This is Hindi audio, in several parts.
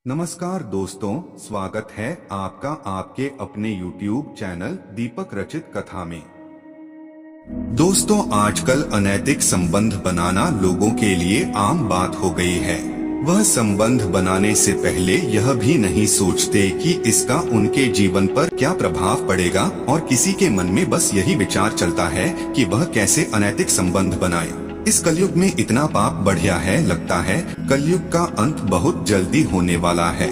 नमस्कार दोस्तों, स्वागत है आपका आपके अपने YouTube चैनल दीपक रचित कथा में। दोस्तों, आजकल अनैतिक संबंध बनाना लोगों के लिए आम बात हो गई है। वह संबंध बनाने से पहले यह भी नहीं सोचते कि इसका उनके जीवन पर क्या प्रभाव पड़ेगा और किसी के मन में बस यही विचार चलता है कि वह कैसे अनैतिक संबंध बनाए। इस कलयुग में इतना पाप बढ़िया है, लगता है कलयुग का अंत बहुत जल्दी होने वाला है।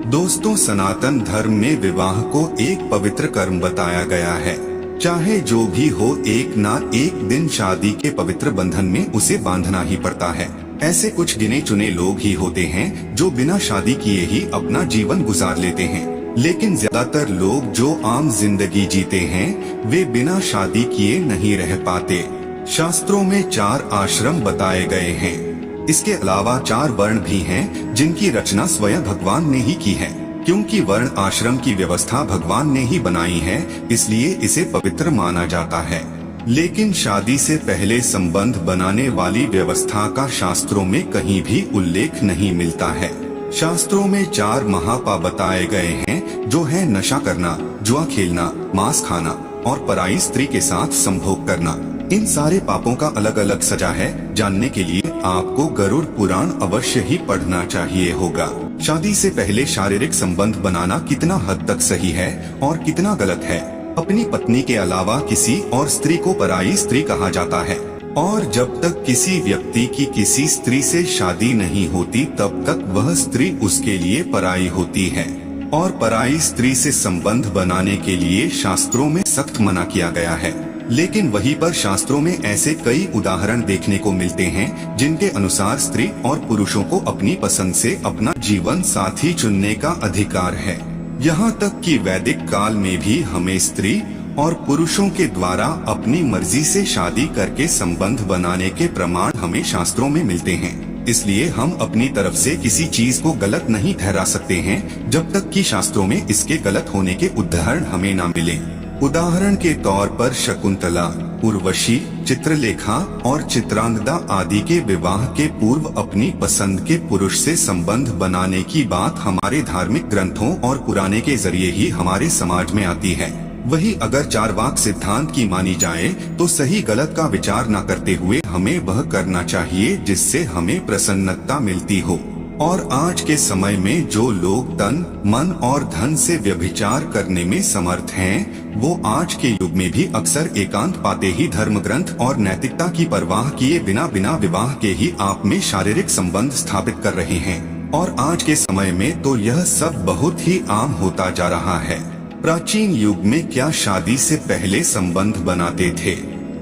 दोस्तों, सनातन धर्म में विवाह को एक पवित्र कर्म बताया गया है। चाहे जो भी हो, एक ना एक दिन शादी के पवित्र बंधन में उसे बांधना ही पड़ता है। ऐसे कुछ गिने चुने लोग ही होते हैं जो बिना शादी किए ही अपना जीवन गुजार लेते हैं, लेकिन ज्यादातर लोग जो आम जिंदगी जीते हैं वे बिना शादी किए नहीं रह पाते। शास्त्रों में 4 आश्रम बताए गए हैं। इसके अलावा 4 वर्ण भी हैं जिनकी रचना स्वयं भगवान ने ही की है। क्योंकि वर्ण आश्रम की व्यवस्था भगवान ने ही बनाई है, इसलिए इसे पवित्र माना जाता है। लेकिन शादी से पहले संबंध बनाने वाली व्यवस्था का शास्त्रों में कहीं भी उल्लेख नहीं मिलता है। शास्त्रों में 4 महापाप बताए गए हैं, जो है नशा करना, जुआ खेलना, मांस खाना और पराई स्त्री के साथ संभोग करना। इन सारे पापों का अलग अलग सजा है। जानने के लिए आपको गरुड़ पुराण अवश्य ही पढ़ना चाहिए होगा। शादी से पहले शारीरिक संबंध बनाना कितना हद तक सही है और कितना गलत है। अपनी पत्नी के अलावा किसी और स्त्री को पराई स्त्री कहा जाता है, और जब तक किसी व्यक्ति की किसी स्त्री से शादी नहीं होती तब तक वह स्त्री उसके लिए पराई होती है। और पराई स्त्री से संबंध बनाने के लिए शास्त्रों में सख्त मना किया गया है। लेकिन वहीं पर शास्त्रों में ऐसे कई उदाहरण देखने को मिलते हैं जिनके अनुसार स्त्री और पुरुषों को अपनी पसंद से अपना जीवन साथी चुनने का अधिकार है। यहाँ तक कि वैदिक काल में भी हमें स्त्री और पुरुषों के द्वारा अपनी मर्जी से शादी करके संबंध बनाने के प्रमाण हमें शास्त्रों में मिलते हैं। इसलिए हम अपनी तरफ से किसी चीज को गलत नहीं ठहरा सकते हैं जब तक कि शास्त्रों में इसके गलत होने के उदाहरण हमें न मिले। उदाहरण के तौर पर शकुंतला, उर्वशी, चित्रलेखा और चित्रांगदा आदि के विवाह के पूर्व अपनी पसंद के पुरुष से संबंध बनाने की बात हमारे धार्मिक ग्रंथों और पुराने के जरिए ही हमारे समाज में आती है। वही अगर चारवाक सिद्धांत की मानी जाए तो सही गलत का विचार न करते हुए हमें वह करना चाहिए जिससे हमें प्रसन्नता मिलती हो। और आज के समय में जो लोग तन, मन और धन से व्यभिचार करने में समर्थ हैं, वो आज के युग में भी अक्सर एकांत पाते ही धर्म ग्रंथ और नैतिकता की परवाह किए बिना विवाह के ही आप में शारीरिक संबंध स्थापित कर रहे हैं। और आज के समय में तो यह सब बहुत ही आम होता जा रहा है। प्राचीन युग में क्या शादी से पहले संबंध बनाते थे?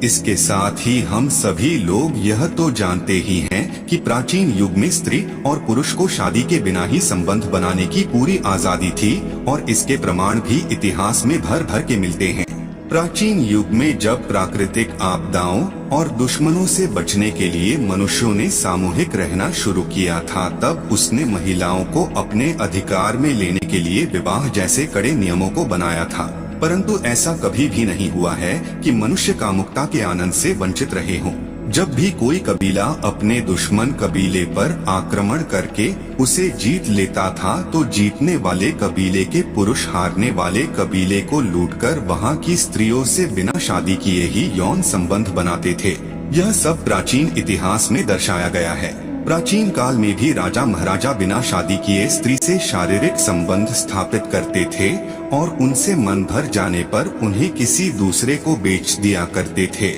इसके साथ ही हम सभी लोग यह तो जानते ही हैं कि प्राचीन युग में स्त्री और पुरुष को शादी के बिना ही संबंध बनाने की पूरी आजादी थी, और इसके प्रमाण भी इतिहास में भर भर के मिलते हैं। प्राचीन युग में जब प्राकृतिक आपदाओं और दुश्मनों से बचने के लिए मनुष्यों ने सामूहिक रहना शुरू किया था, तब उसने महिलाओं को अपने अधिकार में लेने के लिए विवाह जैसे कड़े नियमों को बनाया था। परंतु ऐसा कभी भी नहीं हुआ है कि मनुष्य कामुकता के आनंद से वंचित रहे हों। जब भी कोई कबीला अपने दुश्मन कबीले पर आक्रमण करके उसे जीत लेता था, तो जीतने वाले कबीले के पुरुष हारने वाले कबीले को लूटकर वहां की स्त्रियों से बिना शादी किए ही यौन संबंध बनाते थे। यह सब प्राचीन इतिहास में दर्शाया गया है। प्राचीन काल में भी राजा महाराजा बिना शादी किए स्त्री से शारीरिक संबंध स्थापित करते थे, और उनसे मन भर जाने पर उन्हें किसी दूसरे को बेच दिया करते थे।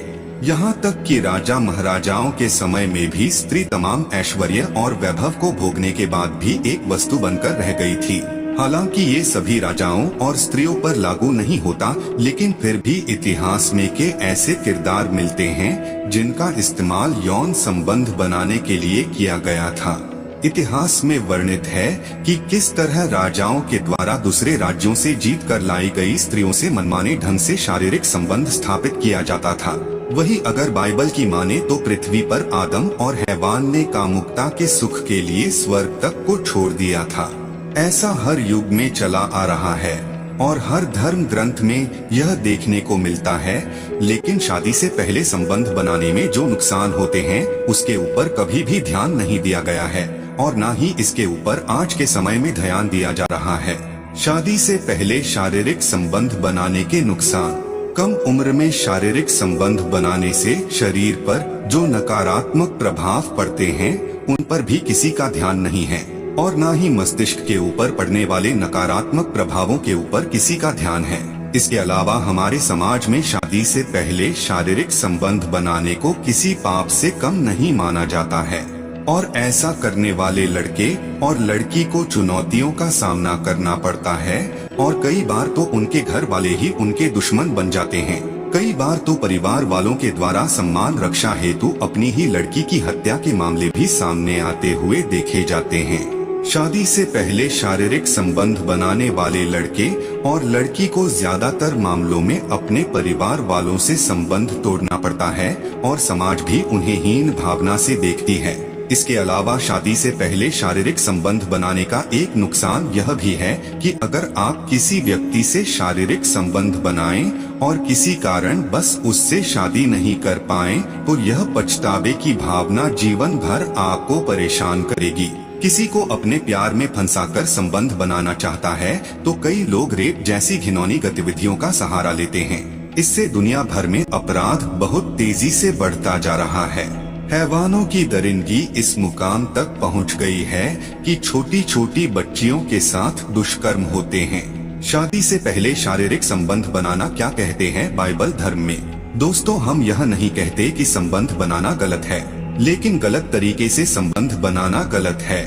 यहाँ तक कि राजा महाराजाओं के समय में भी स्त्री तमाम ऐश्वर्य और वैभव को भोगने के बाद भी एक वस्तु बनकर रह गई थी। हालांकि ये सभी राजाओं और स्त्रियों पर लागू नहीं होता, लेकिन फिर भी इतिहास में के ऐसे किरदार मिलते हैं जिनका इस्तेमाल यौन संबंध बनाने के लिए किया गया था। इतिहास में वर्णित है कि किस तरह राजाओं के द्वारा दूसरे राज्यों से जीत कर लाई गई स्त्रियों से मनमाने ढंग से शारीरिक संबंध स्थापित किया जाता था। वही अगर बाइबल की माने तो पृथ्वी पर आदम और हैवान ने कामुकता के सुख के लिए स्वर्ग तक को छोड़ दिया था। ऐसा हर युग में चला आ रहा है और हर धर्म ग्रंथ में यह देखने को मिलता है। लेकिन शादी से पहले संबंध बनाने में जो नुकसान होते हैं उसके ऊपर कभी भी ध्यान नहीं दिया गया है। और ना ही इसके ऊपर आज के समय में ध्यान दिया जा रहा है। शादी से पहले शारीरिक संबंध बनाने के नुकसान। कम उम्र में शारीरिक संबंध बनाने से शरीर पर जो नकारात्मक प्रभाव पड़ते हैं उन पर भी किसी का ध्यान नहीं है और ना ही मस्तिष्क के ऊपर पड़ने वाले नकारात्मक प्रभावों के ऊपर किसी का ध्यान है। इसके अलावा हमारे समाज में शादी से पहले शारीरिक संबंध बनाने को किसी पाप से कम नहीं माना जाता है और ऐसा करने वाले लड़के और लड़की को चुनौतियों का सामना करना पड़ता है और कई बार तो उनके घर वाले ही उनके दुश्मन बन जाते हैं। कई बार तो परिवार वालों के द्वारा सम्मान रक्षा हेतु अपनी ही लड़की की हत्या के मामले भी सामने आते हुए देखे जाते हैं। शादी से पहले शारीरिक संबंध बनाने वाले लड़के और लड़की को ज्यादातर मामलों में अपने परिवार वालों से संबंध तोड़ना पड़ता है और समाज भी उन्हें हीन भावना से देखती है। इसके अलावा शादी से पहले शारीरिक संबंध बनाने का एक नुकसान यह भी है कि अगर आप किसी व्यक्ति से शारीरिक संबंध बनाएं और किसी कारण बस उससे शादी नहीं कर पाएं, तो यह पछतावे की भावना जीवन भर आपको परेशान करेगी। किसी को अपने प्यार में फंसाकर संबंध बनाना चाहता है तो कई लोग रेप जैसी घिनौनी गतिविधियों का सहारा लेते हैं। इससे दुनिया भर में अपराध बहुत तेजी से बढ़ता जा रहा है। हैवानों की दरिंदगी इस मुकाम तक पहुंच गई है कि छोटी छोटी बच्चियों के साथ दुष्कर्म होते हैं। शादी से पहले शारीरिक संबंध बनाना क्या कहते हैं बाइबल धर्म में। दोस्तों, हम यह नहीं कहते कि संबंध बनाना गलत है, लेकिन गलत तरीके से संबंध बनाना गलत है।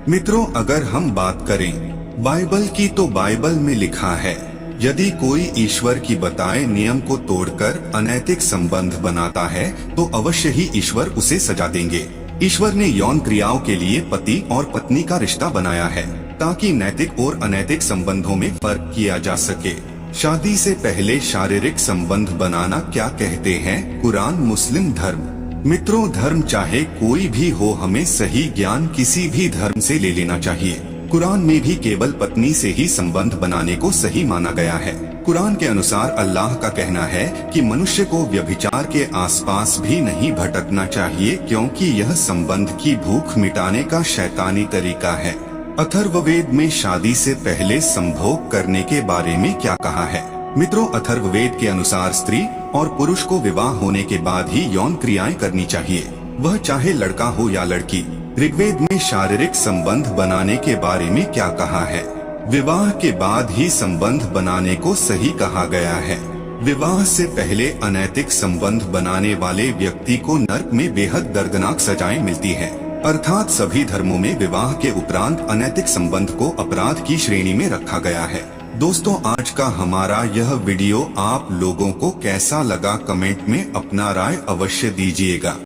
मित्रों, अगर हम बात करें बाइबल की तो बाइबल में लिखा है, यदि कोई ईश्वर की बताए नियम को तोड़कर अनैतिक संबंध बनाता है तो अवश्य ही ईश्वर उसे सजा देंगे। ईश्वर ने यौन क्रियाओं के लिए पति और पत्नी का रिश्ता बनाया है ताकि नैतिक और अनैतिक संबंधों में फर्क किया जा सके। शादी से पहले शारीरिक संबंध बनाना क्या कहते हैं कुरान मुस्लिम धर्म। मित्रों, धर्म चाहे कोई भी हो, हमें सही ज्ञान किसी भी धर्म से ले लेना चाहिए। कुरान में भी केवल पत्नी से ही संबंध बनाने को सही माना गया है। कुरान के अनुसार अल्लाह का कहना है कि मनुष्य को व्यभिचार के आसपास भी नहीं भटकना चाहिए, क्योंकि यह संबंध की भूख मिटाने का शैतानी तरीका है। अथर्ववेद में शादी से पहले संभोग करने के बारे में क्या कहा है। मित्रों, अथर्ववेद के अनुसार स्त्री और पुरुष को विवाह होने के बाद ही यौन क्रियाएं करनी चाहिए, वह चाहे लड़का हो या लड़की। ऋग्वेद में शारीरिक संबंध बनाने के बारे में क्या कहा है। विवाह के बाद ही संबंध बनाने को सही कहा गया है। विवाह से पहले अनैतिक संबंध बनाने वाले व्यक्ति को नरक में बेहद दर्दनाक सजाएं मिलती है। अर्थात सभी धर्मों में विवाह के उपरांत अनैतिक संबंध को अपराध की श्रेणी में रखा गया है। दोस्तों, आज का हमारा यह वीडियो आप लोगों को कैसा लगा, कमेंट में अपना राय अवश्य दीजिएगा।